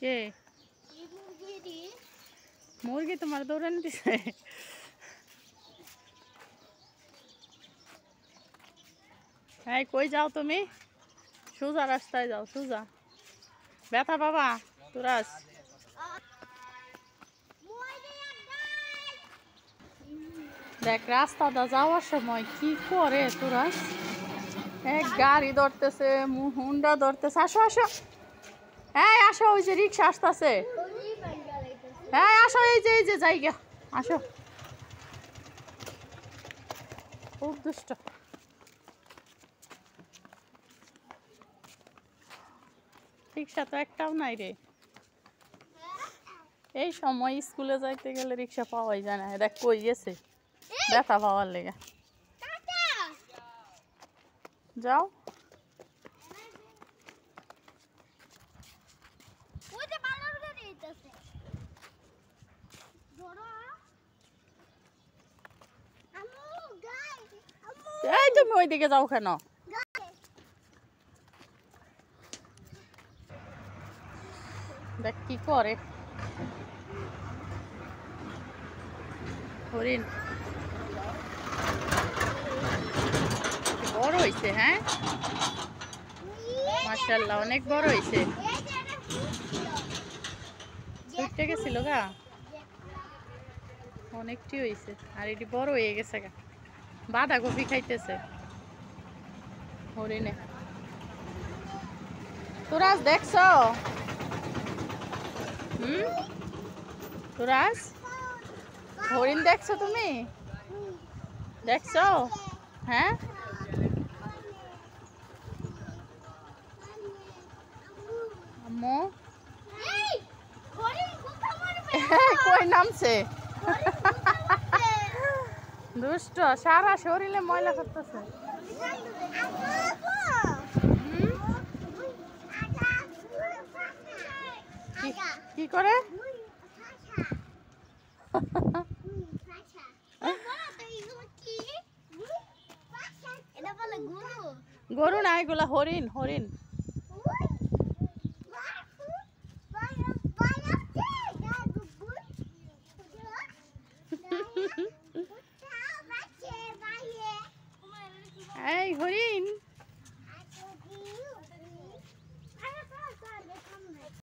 কে মুরগি তোমার দৌড়ানি দিছে? হ্যাঁ, কই যাও তুমি? সোজা রাস্তায় যাও, সোজা। ব্যথা বাবা তুরাস। দেখ রাস্তাটা যাওয়ার সময় কি করে তুরাস, এক গাড়ি ধরতেছে, হুন্ডা ধরতেছে। আসো আসো, হ্যাঁ আসো, ওই যে রিক্সা আসতেছে। হ্যাঁ আসো, এই যে জায়গা, আসো। খুব দুষ্ট। রিক্সা তো একটাও নাই রে। এই সময় স্কুলে যাইতে গেলে রিক্সা পাওয়াই যায় না। দেখ কই গেছে ব্যথা পাওয়ার লেগে। যাও। এই তুমি ওইদিকে যাও কেন? দেখ কি করে হরিণ। বড় হয়েছে, হ্যাঁ মাশাআল্লাহ, অনেক বড় হয়েছে। ছুটতে গেছিল গা, অনেকটি হয়েছে। আর এটি বড় হয়ে গেছে গা, বাঁধাকপি খাইতেছে হরিণে। তুরাজ দেখছো? তুরাজ হরিণ দেখছো তুমি? দেখছো? হ্যাঁ আম্মু কই নামছে? দুষ্ট, সারা শরীরে ময়লা করতেছে। কি করে? গরু না, এগুলা হরিণ। হরিণ এই হরিণ।